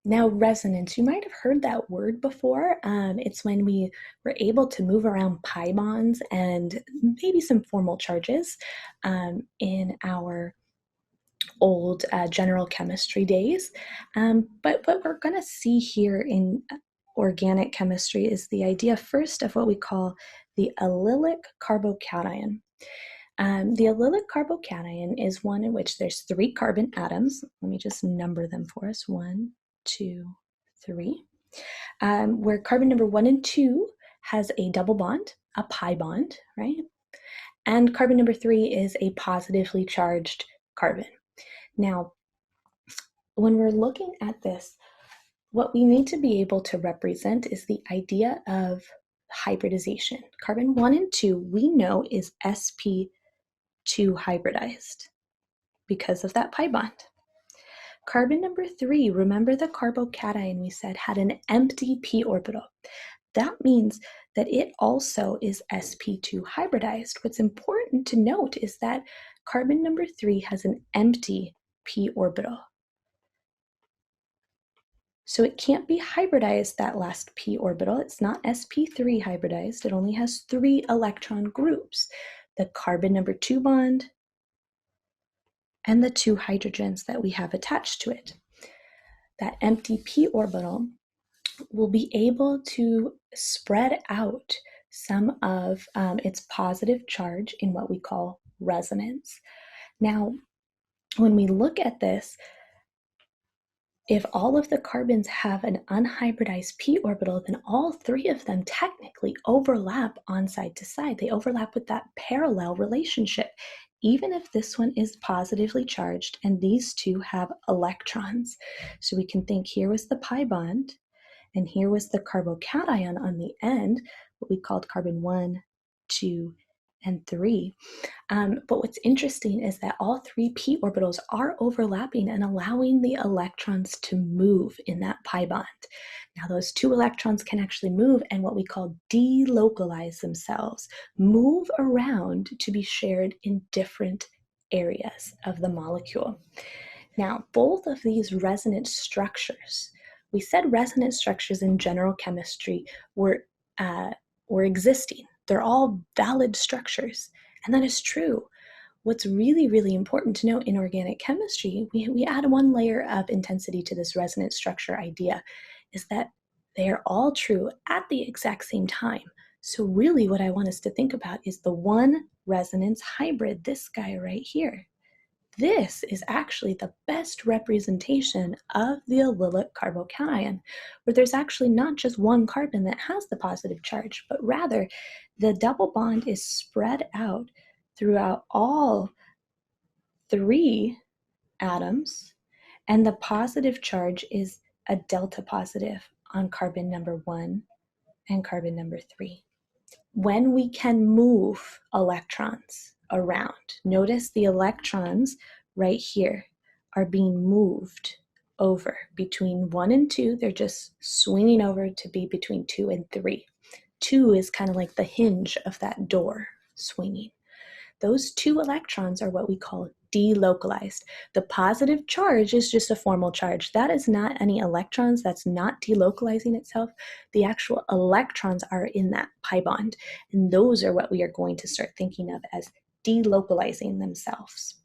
Now, resonance, you might have heard that word before. It's when we were able to move around pi bonds and maybe some formal charges in our old general chemistry days. But what we're going to see here in organic chemistry is the idea first of what we call the allylic carbocation. The allylic carbocation is one in which there's 3 carbon atoms. Let me just number them for us. 1, 2, 3. Where carbon number 1 and 2 has a double bond, a pi bond, right? And carbon number 3 is a positively charged carbon. Now, when we're looking at this, what we need to be able to represent is the idea of hybridization. Carbon 1 and 2, we know, is sp2 hybridized because of that pi bond. Carbon number 3, remember the carbocation we said had an empty p orbital. That means that it also is sp2 hybridized. What's important to note is that carbon number 3 has an empty p orbital. So it can't be hybridized, that last p orbital. It's not sp3 hybridized. It only has 3 electron groups. The carbon number 2 bond and the 2 hydrogens that we have attached to it. That empty p orbital will be able to spread out some of its positive charge in what we call resonance. Now, when we look at this, if all of the carbons have an unhybridized p orbital, then all 3 of them technically overlap on side to side. They overlap with that parallel relationship, even if this one is positively charged and these 2 have electrons. So we can think here was the pi bond, and here was the carbocation on the end, what we called carbon 1, 2, and 3. But what's interesting is that all 3 p orbitals are overlapping and allowing the electrons to move in that pi bond. Now those 2 electrons can actually move and what we call delocalize themselves, move around to be shared in different areas of the molecule. Now, both of these resonance structures, we said resonance structures in general chemistry were existing. They're all valid structures, and that is true. What's really, really important to note in organic chemistry, we add 1 layer of intensity to this resonance structure idea, is that they are all true at the exact same time. So really what I want us to think about is the 1 resonance hybrid, this guy right here. This is actually the best representation of the allylic carbocation, where there's actually not just 1 carbon that has the positive charge, but rather the double bond is spread out throughout all 3 atoms, and the positive charge is a delta positive on carbon number 1 and carbon number 3. When we can move electrons around, notice the electrons right here are being moved over between 1 and 2. They're just swinging over to be between 2 and 3. 2 is kind of like the hinge of that door swinging. Those 2 electrons are what we call delocalized. The positive charge is just a formal charge. That is not any electrons. That's not delocalizing itself. The actual electrons are in that pi bond, and those are what we are going to start thinking of as delocalizing themselves.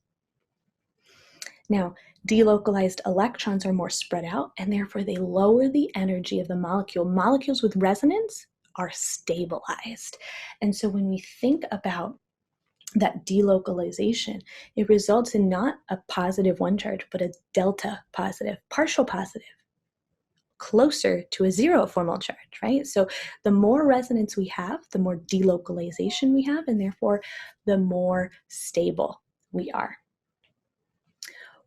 Now, delocalized electrons are more spread out, and therefore they lower the energy of the molecule. Molecules with resonance are stabilized. And so when we think about that delocalization, it results in not a positive 1 charge, but a delta positive, partial positive, closer to a 0 formal charge, right? So the more resonance we have, the more delocalization we have, and therefore the more stable we are.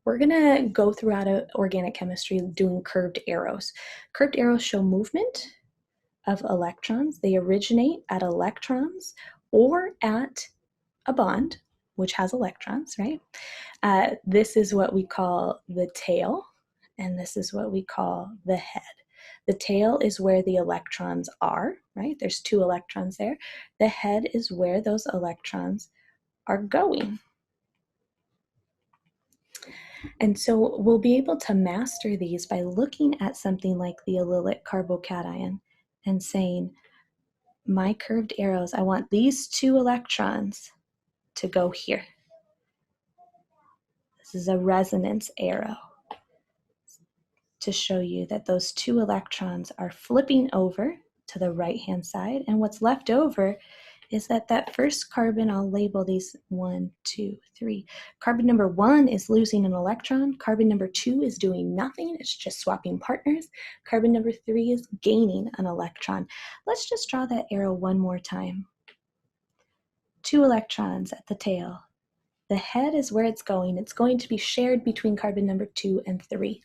We're gonna go throughout organic chemistry doing curved arrows. Curved arrows show movement of electrons. They originate at electrons or at a bond, which has electrons, right? This is what we call the tail, and this is what we call the head. The tail is where the electrons are, right? There's 2 electrons there. The head is where those electrons are going. And so we'll be able to master these by looking at something like the allylic carbocation and saying, my curved arrows, I want these 2 electrons to go here. This is a resonance arrow to show you that those 2 electrons are flipping over to the right-hand side, and what's left over is that first carbon, I'll label these 1, 2, 3. Carbon number 1 is losing an electron. Carbon number 2 is doing nothing. It's just swapping partners. Carbon number 3 is gaining an electron. Let's just draw that arrow one more time. 2 electrons at the tail. The head is where it's going. It's going to be shared between carbon number 2 and 3.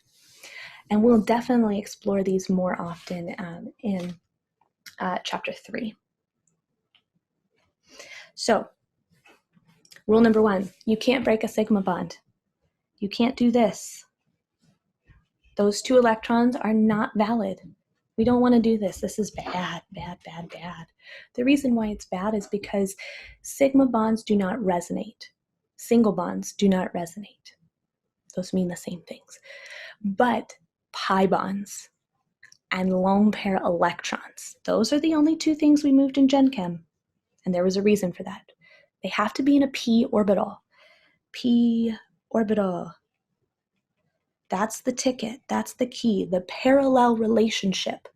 And we'll definitely explore these more often in chapter 3. So, rule number 1, you can't break a sigma bond. You can't do this. Those 2 electrons are not valid. We don't want to do this. This is bad, bad, bad, bad. The reason why it's bad is because sigma bonds do not resonate. Single bonds do not resonate. Those mean the same things. But pi bonds and lone pair electrons, those are the only 2 things we moved in Gen Chem. And there was a reason for that. They have to be in a p orbital. P orbital. That's the ticket. That's the key. The parallel relationship,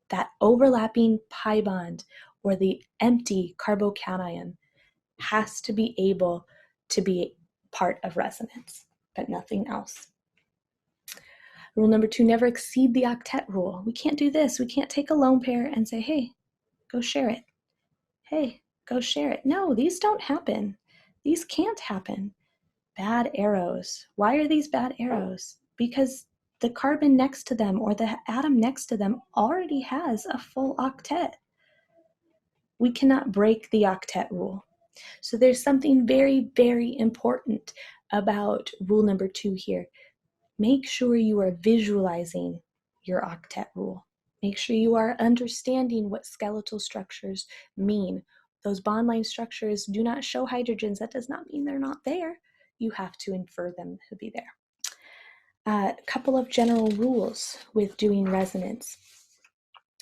that overlapping pi bond or the empty carbocation has to be able to be part of resonance, but nothing else. Rule number 2, never exceed the octet rule. We can't do this. We can't take a lone pair and say, hey, go share it. Hey, go share it. No, these don't happen. These can't happen. Bad arrows. Why are these bad arrows? Because the carbon next to them or the atom next to them already has a full octet. We cannot break the octet rule. So there's something very, very important about rule number 2 here. Make sure you are visualizing your octet rule. Make sure you are understanding what skeletal structures mean. Those bond line structures do not show hydrogens. That does not mean they're not there. You have to infer them to be there. A couple of general rules with doing resonance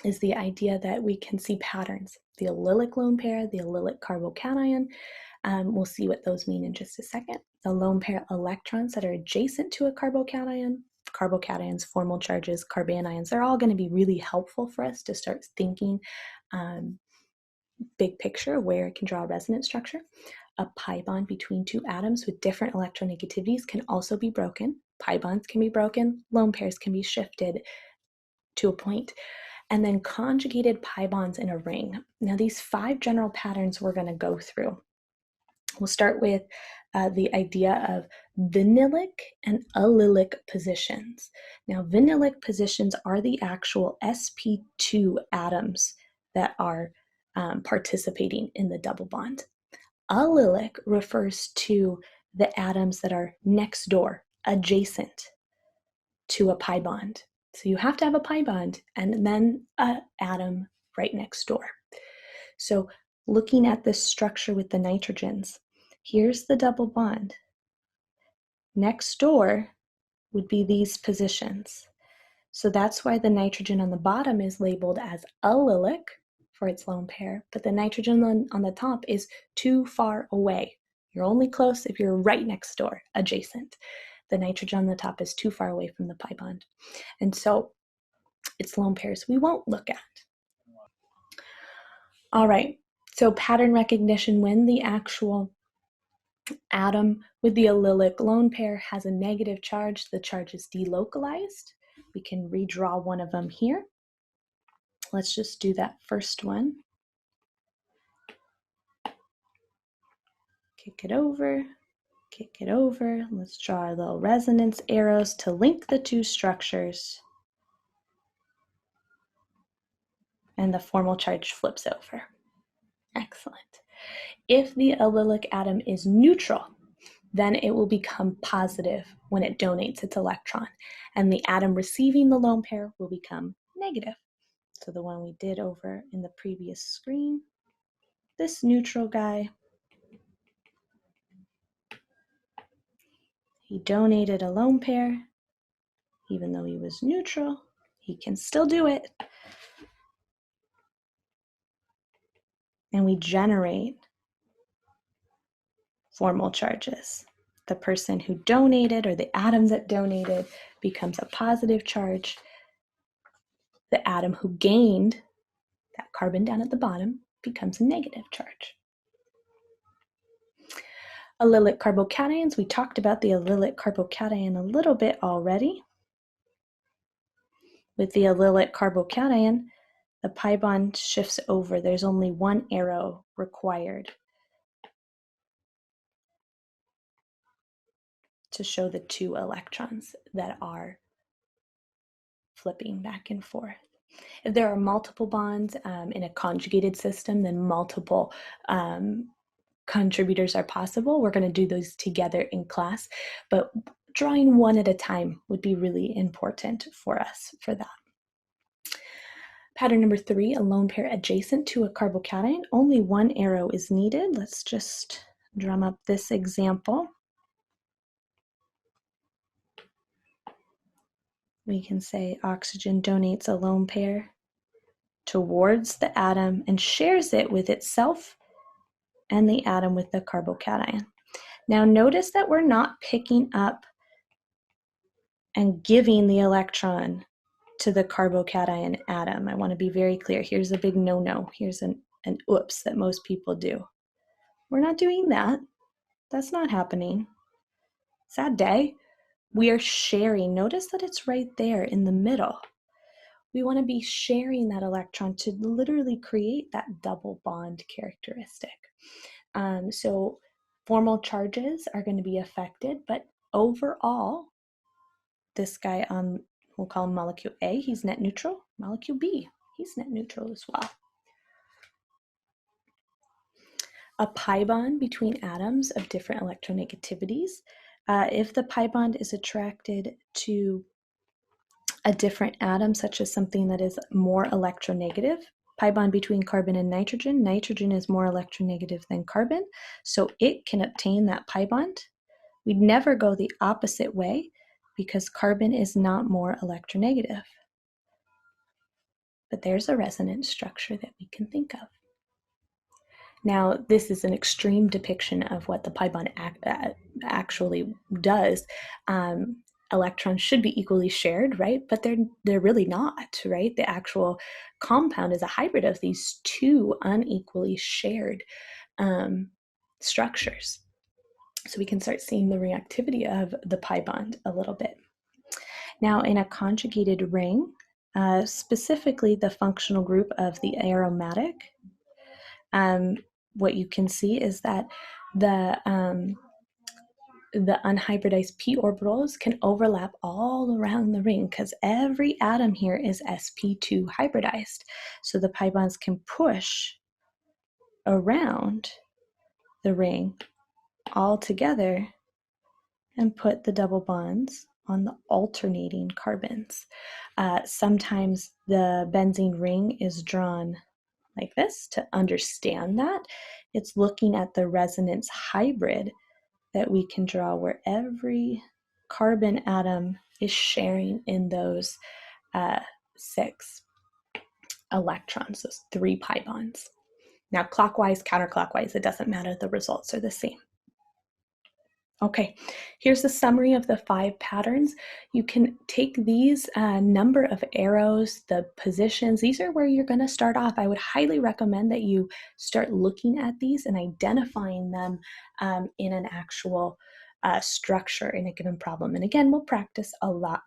is the idea that we can see patterns. The allylic lone pair, the allylic carbocation, we'll see what those mean in just a second. The lone pair electrons that are adjacent to a carbocation, carbocations, formal charges, carbanions, they're all going to be really helpful for us to start thinking big picture where it can draw a resonance structure. A pi bond between 2 atoms with different electronegativities can also be broken. Pi bonds can be broken, lone pairs can be shifted to a point. And then conjugated pi bonds in a ring. Now these 5 general patterns we're going to go through. We'll start with the idea of vinylic and allylic positions. Now vinylic positions are the actual sp2 atoms that are participating in the double bond. Allylic refers to the atoms that are next door, adjacent to a pi bond. So you have to have a pi bond and then an atom right next door. So looking at this structure with the nitrogens, here's the double bond. Next door would be these positions. So that's why the nitrogen on the bottom is labeled as allylic for its lone pair, but the nitrogen on the top is too far away. You're only close if you're right next door, adjacent. The nitrogen on the top is too far away from the pi bond. And so it's lone pairs we won't look at. All right, so pattern recognition: when the actual atom with the allylic lone pair has a negative charge, the charge is delocalized. We can redraw one of them here. Let's just do that first one. Kick it over, kick it over. Let's draw our little resonance arrows to link the 2 structures. And the formal charge flips over. Excellent. If the allylic atom is neutral, then it will become positive when it donates its electron, and the atom receiving the lone pair will become negative. So the one we did over in the previous screen, this neutral guy, He donated a lone pair. Even though he was neutral, he can still do it. And we generate formal charges. The person who donated, or the atom that donated, becomes a positive charge. The atom who gained, that carbon down at the bottom, becomes a negative charge. Allylic carbocations, we talked about the allylic carbocation a little bit already. With the allylic carbocation, the pi bond shifts over. There's only one arrow required to show the two electrons that are flipping back and forth. If there are multiple bonds in a conjugated system, then multiple contributors are possible. We're going to do those together in class, but drawing one at a time would be really important for us for that. Pattern number 3, a lone pair adjacent to a carbocation. Only one arrow is needed. Let's just drum up this example. We can say oxygen donates a lone pair towards the atom and shares it with itself and the atom with the carbocation. Now notice that we're not picking up and giving the electron to the carbocation atom. I want to be very clear. Here's a big no-no. Here's an oops that most people do. We're not doing that. That's not happening. Sad day. We are sharing. Notice that it's right there in the middle. We want to be sharing that electron to literally create that double bond characteristic. So formal charges are going to be affected, but overall, this guy on, we'll call him molecule A, he's net neutral. Molecule B, he's net neutral as well. A pi bond between atoms of different electronegativities. If the pi bond is attracted to a different atom, such as something that is more electronegative, pi bond between carbon and nitrogen. Nitrogen is more electronegative than carbon, so it can obtain that pi bond. We'd never go the opposite way because carbon is not more electronegative. But there's a resonance structure that we can think of. Now, this is an extreme depiction of what the pi bond actually does. Electrons should be equally shared, right? But they're really not, right? The actual compound is a hybrid of these two unequally shared structures. So we can start seeing the reactivity of the pi bond a little bit. Now, in a conjugated ring, specifically the functional group of the aromatic, what you can see is that the unhybridized p orbitals can overlap all around the ring because every atom here is sp2 hybridized. So the pi bonds can push around the ring all together and put the double bonds on the alternating carbons. Sometimes the benzene ring is drawn like this to understand that. It's looking at the resonance hybrid that we can draw where every carbon atom is sharing in those 6 electrons, those 3 pi bonds. Now, clockwise, counterclockwise, it doesn't matter, the results are the same. Okay, here's the summary of the 5 patterns. You can take these number of arrows, the positions, these are where you're going to start off. I would highly recommend that you start looking at these and identifying them in an actual structure in a given problem. And again, we'll practice a lot.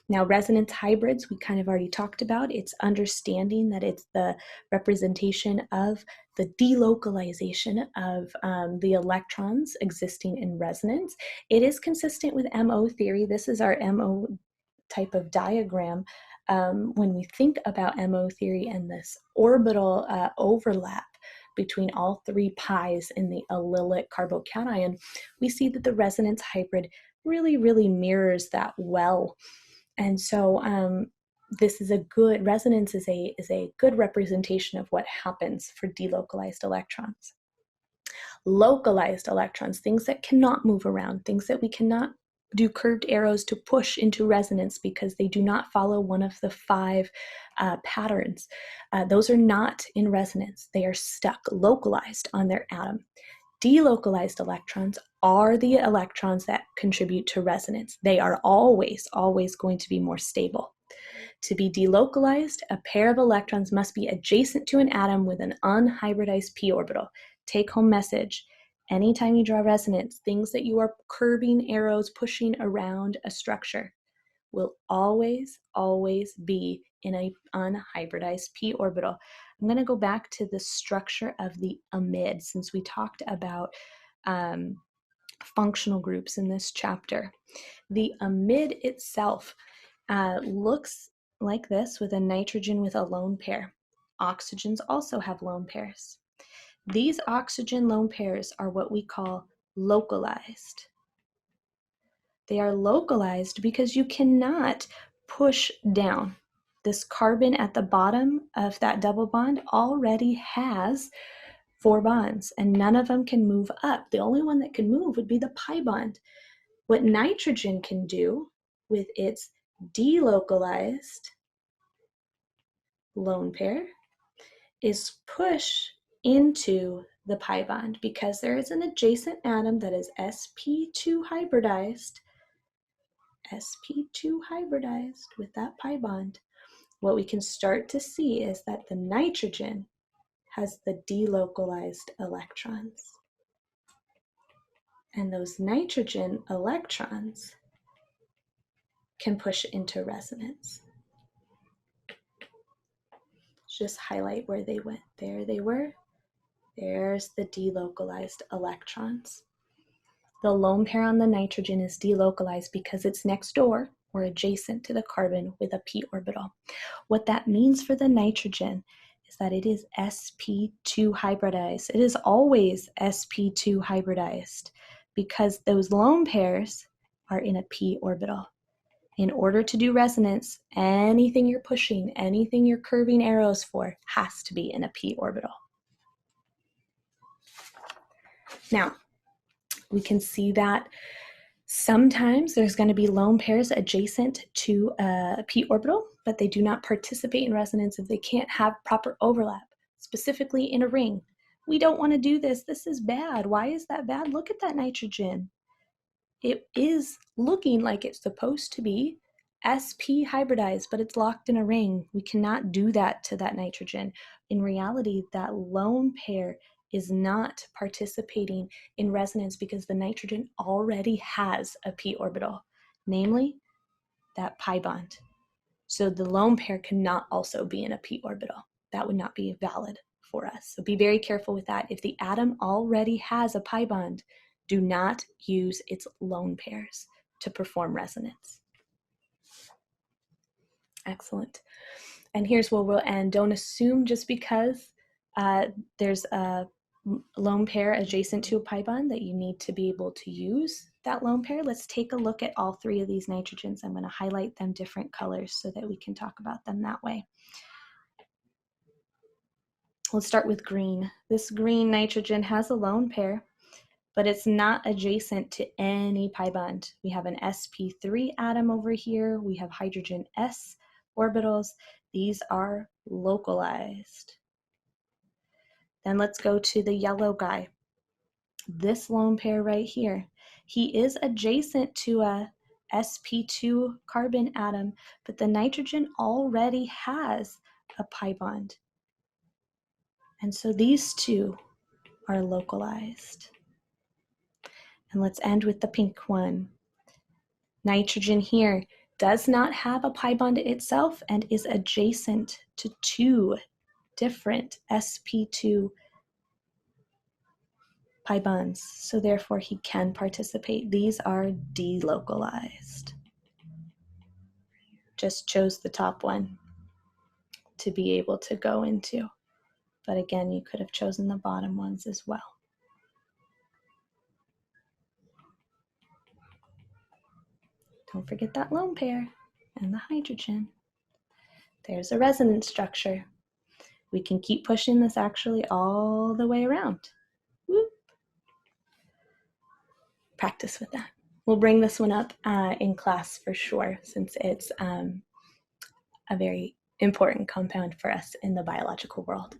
Now, resonance hybrids, we kind of already talked about. It's understanding that it's the representation of the delocalization of the electrons existing in resonance. It is consistent with MO theory. This is our MO type of diagram. When we think about MO theory and this orbital overlap between all 3 pi's in the allylic carbocation, we see that the resonance hybrid really mirrors that well. And so this is a good, resonance is a good representation of what happens for delocalized electrons. Localized electrons, things that cannot move around, things that we cannot do curved arrows to push into resonance because they do not follow one of the 5 patterns. Those are not in resonance. They are stuck, localized on their atom. Delocalized electrons are the electrons that contribute to resonance. They are always going to be more stable. To be delocalized, a pair of electrons must be adjacent to an atom with an unhybridized p orbital. Take-home message. Anytime you draw resonance, things that you are curving arrows, pushing around a structure will always be in an unhybridized p orbital. I'm going to go back to the structure of the amide since we talked about functional groups in this chapter. The amide itself looks like this with a nitrogen with a lone pair. Oxygens also have lone pairs. These oxygen lone pairs are what we call localized. They are localized because you cannot push down. This carbon at the bottom of that double bond already has 4 bonds, and none of them can move up. The only one that can move would be the pi bond. What nitrogen can do with its delocalized lone pair is push into the pi bond because there is an adjacent atom that is sp2 hybridized with that pi bond. What we can start to see is that the nitrogen has the delocalized electrons. And those nitrogen electrons can push into resonance. Just highlight where they went. There they were. There's the delocalized electrons. The lone pair on the nitrogen is delocalized because it's next door or adjacent to the carbon with a p orbital. What that means for the nitrogen is that it is sp2 hybridized. It is always sp2 hybridized because those lone pairs are in a p orbital. In order to do resonance, anything you're pushing, anything you're curving arrows for has to be in a p orbital. Now, we can see that sometimes there's going to be lone pairs adjacent to a p orbital, but they do not participate in resonance if they can't have proper overlap, specifically in a ring. We don't want to do this. This is bad. Why is that bad? Look at that nitrogen. It is looking like it's supposed to be sp hybridized, but it's locked in a ring. We cannot do that to that nitrogen. In reality, that lone pair is not participating in resonance because the nitrogen already has a p orbital, namely that pi bond. So the lone pair cannot also be in a p orbital. That would not be valid for us. So be very careful with that. If the atom already has a pi bond, do not use its lone pairs to perform resonance. Excellent. And here's where we'll end. Don't assume just because there's a lone pair adjacent to a pi bond that you need to be able to use that lone pair. Let's take a look at all 3 of these nitrogens. I'm going to highlight them different colors so that we can talk about them that way. Let's start with green. This green nitrogen has a lone pair, but it's not adjacent to any pi bond. We have an sp3 atom over here. We have hydrogen s orbitals. These are localized. Then let's go to the yellow guy. This lone pair right here. He is adjacent to a sp2 carbon atom, but the nitrogen already has a pi bond. And so these 2 are localized. And let's end with the pink one. Nitrogen here does not have a pi bond itself and is adjacent to 2 different sp2 pi bonds. So therefore he can participate. These are delocalized. Just chose the top one to be able to go into. But again, you could have chosen the bottom ones as well. Don't forget that lone pair and the hydrogen. There's a resonance structure. We can keep pushing this actually all the way around. Whoop. practice with that. We'll bring this one up in class for sure, since it's a very important compound for us in the biological world.